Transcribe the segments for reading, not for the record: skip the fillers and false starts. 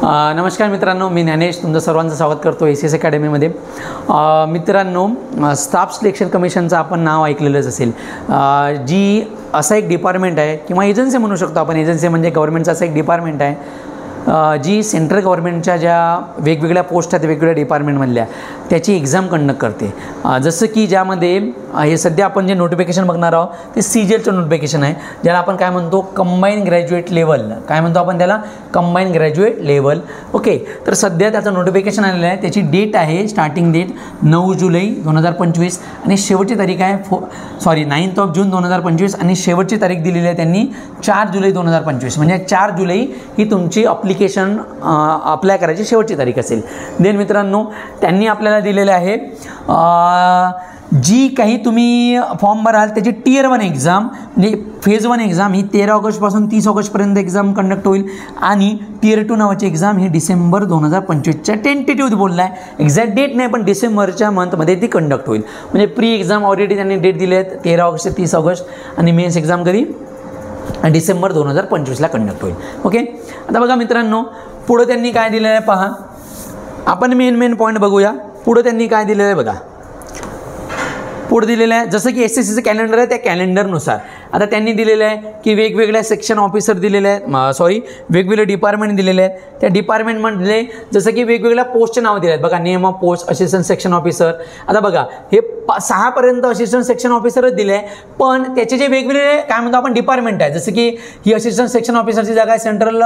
नमस्कार मित्रांनो, मी ज्ञानेश तुमचं सर्वांचं स्वागत करतो एसीएस अकॅडमीमध्ये. मित्रांनो, स्टाफ सिलेक्शन कमिशनचं आपण नाव ऐकलेलंच असेल. जी असा एक डिपार्टमेंट आहे किंवा एजन्सी म्हणू शकतो आपण. एजन्सी म्हणजे गव्हर्नमेंटचा असा एक डिपार्टमेंट आहे जी सेंट्रल गव्हर्नमेंटच्या ज्या वेगवेगळ्या पोस्ट आहेत वेगवेगळ्या डिपार्टमेंटमधल्या त्याची एक्झाम कंडक्ट करते. जसं की ज्यामध्ये हे सध्या आपण जे नोटिफिकेशन बघणार आहोत ते सीजीएलचं नोटिफिकेशन आहे, ज्याला आपण काय म्हणतो कंबाईन ग्रॅज्युएट लेवल. काय म्हणतो आपण त्याला? Combine graduate level. ओके, तर सध्या त्याचं नोटिफिकेशन आलेलं आहे. त्याची डेट आहे, स्टार्टिंग डेट 9 जुलै 2025 आणि शेवटची तारीख आहे 9 जून 2025 आणि शेवटची तारीख दिलेली आहे त्यांनी 4 जुलै 2025. म्हणजे 4 जुलै ही तुमची ॲप्लिकेशन अप्लाय करायची शेवटची तारीख असेल. देन मित्रांनो, त्यांनी आपल्याला दिलेले आहे जी काही तुम्ही फॉर्म भराल त्याची टियर 1 एक्झाम म्हणजे फेज 1 एक्झाम ही 13 ऑगस्टपासून 30 ऑगस्टपर्यंत एक्झाम कंडक्ट होईल आणि टियर 2 नावाची एक्झाम ही डिसेंबर 2025च्या टेंटेटिव्ह बोलला आहे. एक्झॅक्ट डेट नाही पण डिसेंबरच्या मंथमध्ये ती कंडक्ट होईल. म्हणजे प्री एक्झाम ऑलरेडी त्यांनी डेट दिले आहेत 13 ऑगस्ट ते 30 ऑगस्ट आणि मेन्स एक्झाम कधी डिसेंबर 2025ला कंडक्ट होईल. ओके, आता बघा मित्रांनो, पुढं त्यांनी काय दिलेलं आहे पहा. आपण मेन पॉईंट बघूया. पुढं त्यांनी काय दिलेलं आहे बघा. पुढे दिलेलं आहे जसं की SSCचं कॅलेंडर आहे त्या कॅलेंडरनुसार आता त्यांनी दिलेलं आहे की वेगवेगळ्या सेक्शन ऑफिसर दिलेले आहेत, वेगवेगळे डिपार्टमेंट दिलेले आहेत. त्या डिपार्टमेंटमधले जसं की वेगवेगळ्या पोस्टचे नाव दिले आहेत बघा. Name of post, assistant section officer. आता बघा हे 6 पर्यंत असिस्टंट सेक्शन ऑफिसरच दिले आहे, पण त्याचे जे वेगवेगळे काय म्हणतो आपण डिपार्टमेंट आहे, जसं की ही असिस्टंट सेक्शन ऑफिसरची जागा आहे सेंट्रल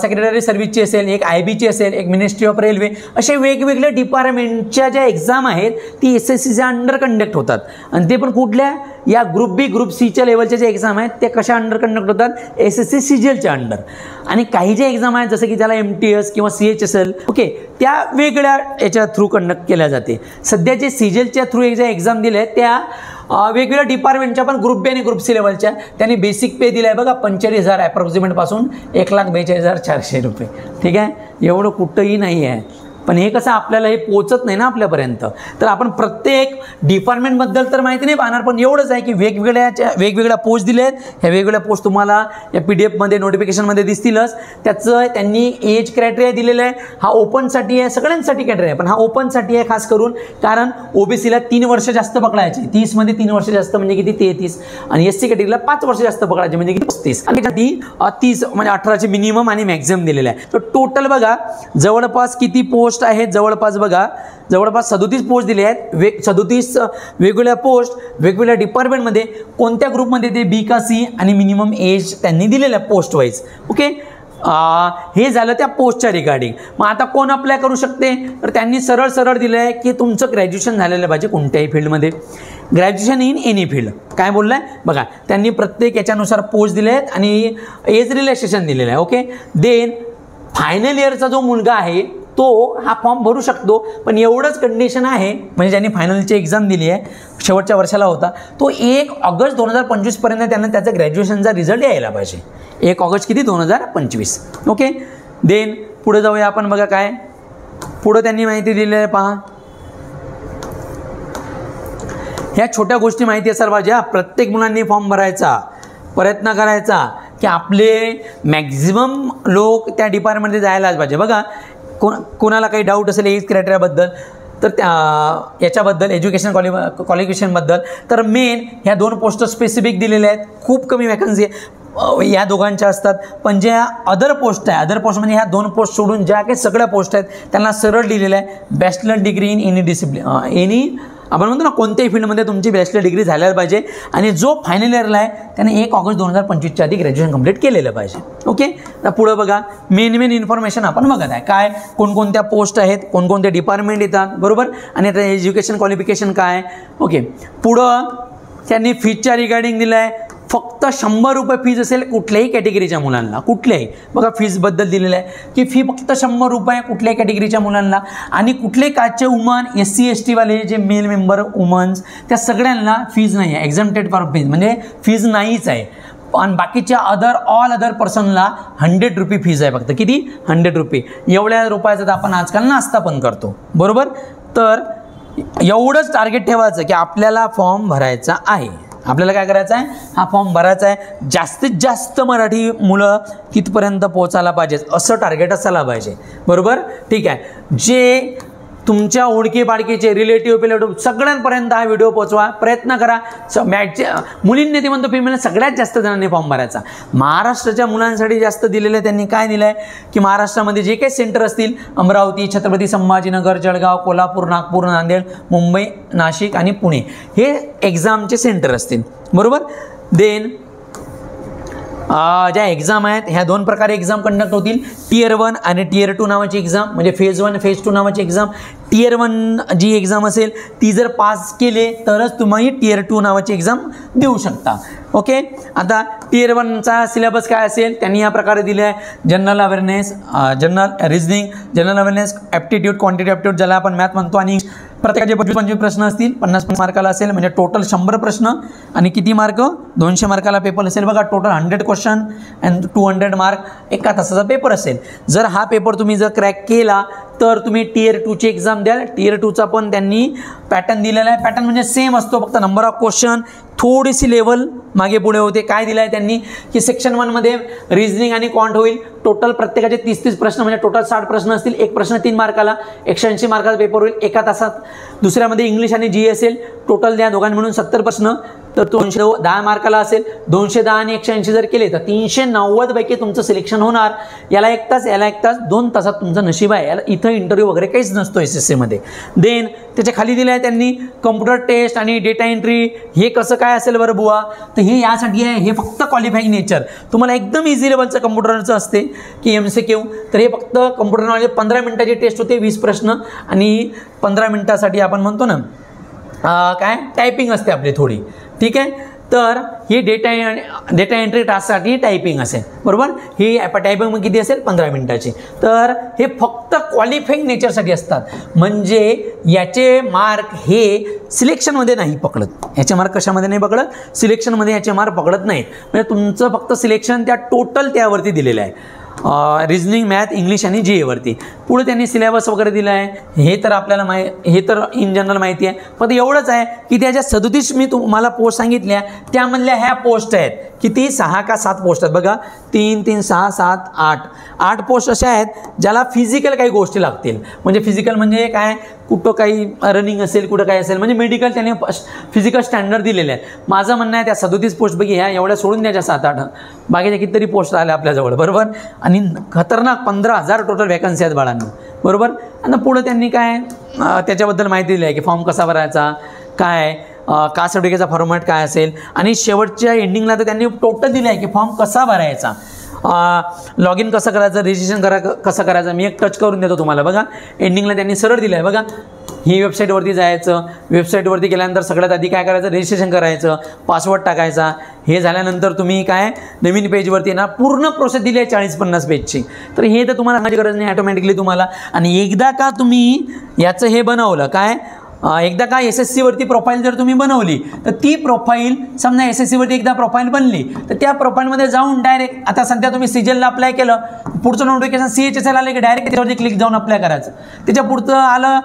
सेक्रेटरी सर्व्हिसची असेल, एक IBची असेल, एक मिनिस्ट्री ऑफ रेल्वे. असे वेगवेगळे डिपार्टमेंटच्या ज्या एक्झाम आहेत ती SSCच्या अंडर कंडक्ट होतात आणि ते पण कुठल्या या ग्रुप बी ग्रुप सीच्या लेवलच्या जे एक्झाम आहेत ते कशा अंडर कंडक्ट होतात? SSC सीजीएलच्या अंडर. आणि काही जे एक्झाम आहेत जसं की त्याला MTS किंवा CHSL ओके त्या वेगळ्या याच्या थ्रू कंडक्ट केल्या जाते. सध्या जे सीजीएलच्या थ्रू ज्या एक्झाम दिल्या आहेत त्या वेगवेगळ्या डिपार्टमेंटच्या पण ग्रुप बी आणि ग्रुप सी लेवलच्या त्यांनी बेसिक पे दिला आहे बघा 45,000 अप्रॉक्सिमेटपासून 1,42,400 रुपये. ठीक आहे, एवढं कुठंही नाही आहे, पण हे कसं आपल्याला हे पोचत नाही ना आपल्यापर्यंत. तर आपण प्रत्येक डिपार्टमेंटबद्दल तर माहिती नाही पाहणार, पण एवढंच आहे की वेगवेगळ्या पोस्ट दिले आहेत. ह्या वेगवेगळ्या पोस्ट तुम्हाला या PDF नोटिफिकेशनमध्ये दिसतीलच. त्याचं त्यांनी एज क्रायटेरिया दिलेलं आहे. हा ओपनसाठी आहे, सगळ्यांसाठी क्रायटेरिया, पण हा ओपनसाठी आहे खास करून, कारण OBCला 3 वर्ष जास्त पकडायचे. 30 मध्ये 3 वर्ष जास्त म्हणजे किती? 33. आणि SC कॅटेगरीला 5 वर्ष जास्त पकडायचे म्हणजे किती? 35. आणि ती 30 म्हणजे 18चे मिनिमम आणि मॅक्झिमम दिलेलं आहे. तर टोटल बघा जवळपास किती पोस्ट आहेत? जवळपास 37 पोस्ट दिले आहेत. 37 वेगवेगळ्या पोस्ट वेगवेगळ्या डिपार्टमेंटमध्ये कोणत्या ग्रुपमध्ये ते B का C आणि मिनिमम एज त्यांनी दिलेलं आहे पोस्ट वाईज. ओके, हे झालं त्या पोस्टच्या रिगार्डिंग. मग आता कोण अप्लाय करू शकते? तर त्यांनी सरळ दिलं आहे की तुमचं ग्रॅज्युएशन झालेलं पाहिजे कोणत्याही फील्डमध्ये, ग्रॅज्युएशन इन एनी फील्ड. काय बोललं आहे बघा, त्यांनी प्रत्येक याच्यानुसार पोस्ट दिले आहेत आणि एज रिलॅक्सेशन दिलेलं आहे. ओके, देन फायनल इयरचा जो मुलगा आहे तो हा फॉर्म भरू शकतो, पण एवढंच कंडिशन आहे म्हणजे ज्यांनी फायनलची एक्झाम दिली आहे शेवटच्या वर्षाला होता तो 1 ऑगस्ट 2025 पर्यंत त्यांना त्याचा ग्रॅज्युएशनचा रिझल्ट यायला पाहिजे. 1 ऑगस्ट किती? 2025. ओके, देन पुढे जाऊया आपण. बघा काय पुढे त्यांनी माहिती दिली आहे पहा. ह्या छोट्या गोष्टी माहिती आहे सर्व, ज्या प्रत्येक मुलांनी फॉर्म भरायचा प्रयत्न करायचा की आपले मॅक्झिमम लोक त्या डिपार्टमेंटमध्ये जायलाच पाहिजे. बघा कोणाला काही डाऊट असेल एज क्रायटेरियाबद्दल तर याच्याबद्दल एज्युकेशन क्वालिफिकेशनबद्दल तर मेन ह्या 2 पोस्ट स्पेसिफिक दिलेल्या आहेत. खूप कमी वॅकन्सी या दोघांच्या असतात, पण ज्या अदर पोस्ट म्हणजे ह्या 2 पोस्ट सोडून ज्या काही सगळ्या पोस्ट आहेत त्यांना सरळ दिलेलं आहे bachelor degree in any discipline. आपण म्हणतो ना कोणत्याही फील्डमध्ये तुमची बॅचलर डिग्री झाल्याला पाहिजे आणि जो फायनल इयरला आहे त्याने 1 ऑगस्ट 2025च्या आधी ग्रॅज्युएशन कंप्लीट केलेलं पाहिजे. ओके, तर पुढं बघा मेन इन्फॉर्मेशन आपण बघत आहे काय कोणकोणत्या पोस्ट आहेत, कोणकोणते डिपार्टमेंट येतात बरोबर, आणि आता एज्युकेशन क्वालिफिकेशन काय. ओके, पुढं त्यांनी फीजच्या रिगार्डिंग दिलं आहे. फक्त 100 रुपये फीज असेल कुठल्याही कॅटेगरीच्या मुलांना, कुठल्याही बघा फीजबद्दल दिलेलं आहे की फी फक्त 100 रुपये कुठल्याही कॅटेगरीच्या मुलांना आणि कुठल्याही कास्टचे वुमन SC ST वाले जे मेल मेंबर वुमन्स त्या सगळ्यांना फीज नाही आहे. एक्झम्प्टेड फॉर फीज म्हणजे फीज नाहीच आहे. आणि बाकीच्या ऑल अदर पर्सनला 100 रुपये फीज आहे फक्त. किती? 100 रुपये. एवढ्या रुपयाचा तर आपण आजकाल नाश्ता पण करतो बरोबर. तर एवढंच टार्गेट ठेवायचं की आपल्याला फॉर्म भरायचा आहे. आपल्याला काय करायचं आहे, हा फॉर्म भरायचा आहे. जास्तीत जास्त मराठी मुलं तिथपर्यंत पोहोचायला पाहिजे असं टार्गेट असायला पाहिजे. बरोबर, ठीक आहे. जे तुमच्या ओळखी पाडकीचे रिलेटिव्ह सगळ्यांपर्यंत हा व्हिडिओ पोहोचवा, प्रयत्न करा. मुलींनी ते म्हणतो फिमेल सगळ्यात जास्त जणांनी फॉर्म भरायचा. महाराष्ट्राच्या मुलांसाठी जास्त दिलेलं आहे. त्यांनी काय दिलं आहे की महाराष्ट्रामध्ये जे काही सेंटर असतील, अमरावती, छत्रपती संभाजीनगर, जळगाव, कोल्हापूर, नागपूर, नांदेड, मुंबई, नाशिक आणि पुणे हे एक्झामचे सेंटर असतील. बरोबर. देन ज्या एक्झाम आहेत ह्या 2 प्रकारे एक्झाम कंडक्ट होतील. टियर 1 आणि टियर 2 नावाची एक्झाम, म्हणजे फेज 1 फेज 2 नावाची एक्झाम. टियर 1 जी एक्झाम असेल ती जर पास केले तरच तुम्ही टियर 2 नावाची एक्झाम देऊ शकता. ओके. आता टियर 1चा सिलेबस काय असेल त्यांनी या प्रकारे दिले आहे. General awareness, general reasoning, general awareness, aptitude, quantity aptitude ज्याला आपण मॅथ म्हणतो, आणि प्रत्येकाचे 25-25 प्रश्न असतील. 50 मार्काला असेल, म्हणजे टोटल 100 प्रश्न. आणि किती मार्क? 200 मार्काला पेपर असेल. बघा, टोटल 100 क्वेश्चन अँड 200 मार्क. एका तासाचा पेपर असेल. जर हा पेपर तुम्ही जर क्रॅक केला तर तुम्ही टियर 2ची एक्झाम द्याल. टियर 2चा पण त्यांनी पॅटर्न दिलेला आहे. पॅटर्न म्हणजे सेम असतो, फक्त नंबर ऑफ क्वेश्चन थोडीशी लेवल मागे पुढे होते. काय दिलं आहे त्यांनी की सेक्शन 1 मध्ये रिझनिंग आणि क्वांट होईल. टोटल प्रत्येकाचे 30-30 प्रश्न, म्हणजे टोटल 60 प्रश्न असतील. एक प्रश्न 3 मार्काला, 180 मार्काचा पेपर होईल एका तासात. दुसऱ्यामध्ये इंग्लिश आणि जी असेल. टोटल द्या दोघांनी मिळून 70 प्रश्न, तर 210 मार्काला असेल. 210 आणि 180 जर केले तर 390 पैकी तुमचं सिलेक्शन होणार. याला 1 तास, याला 1 तास, 2 तासात तुमचं नशीब आहे. याला इथं इंटरव्ह्यू वगैरे काहीच नसतो SSC मध्ये. देन त्याच्या खाली दिलं आहे त्यांनी कम्प्युटर टेस्ट आणि डेटा एंट्री. हे कसं काय असेल बरं बुवा, तर हे यासाठी आहे, हे फक्त क्वालिफाईंग नेचर. तुम्हाला एकदम इझी लेवलचं कम्प्युटरचं असते की MCQ, तर हे फक्त कम्प्युटर नॉलेज 15 मिनिटाची टेस्ट होते, 20 प्रश्न, आणि 15 मिनिटासाठी आपण म्हणतो ना काय टायपिंग असते आपली थोडी. ठीक आहे. तर ही डेटा एंट्री टास्कसाठी टायपिंग असेल. बरोबर. ही टायपिंग मग किती असेल? 15 मिनिटाची. तर हे फक्त क्वालिफाईंग नेचरसाठी असतात. म्हणजे याचे मार्क हे सिलेक्शनमध्ये नाही पकडत. याचे मार्क कशामध्ये नाही पकडत? सिलेक्शनमध्ये याचे मार्क पकडत नाहीत. म्हणजे तुमचं फक्त सिलेक्शन त्या टोटल त्यावरती दिलेलं आहे. रिझनिंग, मॅथ, इंग्लिश आणि जी एवरती. पुढे त्यांनी सिलेबस वगैरे दिला आहे. हे तर आपल्याला हे तर इन जनरल माहिती आहे. फक्त एवढंच आहे की त्याच्या 37 मी तुम्हाला पोस्ट सांगितल्या, त्यामधल्या ह्या पोस्ट आहेत. किती? 6 का 7 पोस्ट आहेत. बघा, 3, 3, 6, 7, 8 पोस्ट अशा आहेत ज्याला फिजिकल काही गोष्टी लागतील. म्हणजे फिजिकल म्हणजे काय, कुठं काही रनिंग असेल, कुठं काय असेल, म्हणजे मेडिकल त्याने फिजिकल स्टँडर्ड दिलेले आहेत. माझं म्हणणं आहे त्या 37 पोस्टपैकी ह्या एवढ्या सोडून द्यायच्या 7-8, बाकीच्या कितीतरी पोस्ट आल्या आपल्याजवळ. बरोबर. आणि खतरनाक 15,000 टोटल वॅकन्सी आहेत बाळांना. बरोबर. आणि पुढे त्यांनी काय त्याच्याबद्दल माहिती दिली आहे की फॉर्म कसा भरायचा, काय कास्ट सर्टिफिकेटचा फॉर्मॅट काय असेल, आणि शेवटच्या एंडिंगला तर त्यांनी टोटल दिलं आहे की फॉर्म कसा भरायचा, लॉग इन कसं करायचं, रजिस्ट्रेशन कसं करायचं. मी एक टच करून देतो तुम्हाला. बघा, एंडिंगला त्यांनी सरळ दिलं आहे. बघा, ही वेबसाईटवरती जायचं. वेबसाईटवरती गेल्यानंतर सगळ्यात आधी काय करायचं? रजिस्ट्रेशन करायचं, पासवर्ड टाकायचा. हे झाल्यानंतर तुम्ही काय नवीन पेजवरती ना पूर्ण प्रोसेस दिली आहे 40-50 पेजची. तर हे तर तुम्हाला सांगायची गरज नाही, ऑटोमॅटिकली तुम्हाला. आणि एकदा का तुम्ही याचं हे बनवलं काय, एकदा का SSC वरती प्रोफाईल जर तुम्ही बनवली तर ती प्रोफाईल, समजा SSC वरती एकदा प्रोफाईल बनली तर त्या प्रोफाईलमध्ये जाऊन डायरेक्ट, आता सध्या तुम्ही CGLला अप्लाय केलं, पुढचं नोटिफिकेशन CHSL आलं की डायरेक्ट त्याच्यावरती क्लिक जाऊन अप्लाय करायचं. त्याच्या पुढचं आलं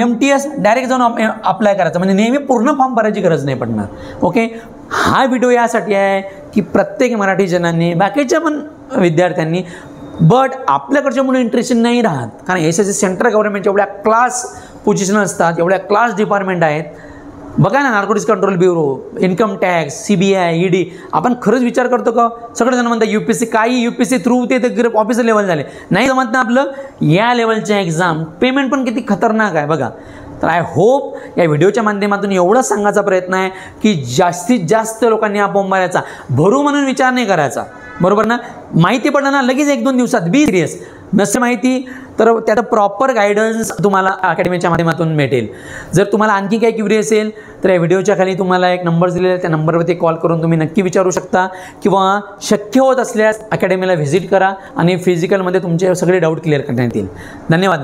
MTS, डायरेक्ट जाऊन अप्लाय करायचं. म्हणजे नेहमी पूर्ण फॉर्म भरायची गरज नाही पडणार. ओके. हा व्हिडिओ यासाठी आहे की प्रत्येक मराठी जणांनी, बाकीच्या पण विद्यार्थ्यांनी, बट आपल्याकडच्या मुलं इंटरेस्टेड नाही राहत, कारण SSC सेंट्रल गव्हर्नमेंटच्या एवढ्या क्लास पोझिशन असतात, एवढ्या क्लास डिपार्टमेंट आहेत. बघा ना, narcotics control bureau, income tax, CBI, ED. आपण खरंच विचार करतो का? सगळेजण म्हणतात UPSC, काही UPSC थ्रू ते ऑफिसर लेवल झाले, नाही जमत ना आपलं. या लेवलच्या एक्झाम पेमेंट पण किती खतरनाक आहे बघा. तर आय होप या व्हिडिओच्या माध्यमातून एवढंच सांगायचा प्रयत्न आहे की जास्तीत जास्त लोकांनी हा फॉर्म भरायचा, भरू म्हणून विचार नाही करायचा. बरोबर ना. माहिती पडलं ना लगेच 1-2 दिवसात, बी सिरियस. नसते माहिती तर त्याचं प्रॉपर गायडन्स तुम्हाला अकॅडमीच्या माध्यमातून मिळेल. जर तुम्हाला आणखी काही क्युरी असेल तर या व्हिडिओच्या खाली तुम्हाला एक नंबर दिलेला आहे, त्या नंबरवरती कॉल करून तुम्ही नक्की विचारू शकता, किंवा शक्य होत असल्यास अकॅडमीला व्हिजिट करा आणि फिजिकलमध्ये तुमचे सगळे डाऊट क्लिअर करण्यात येईल. धन्यवाद.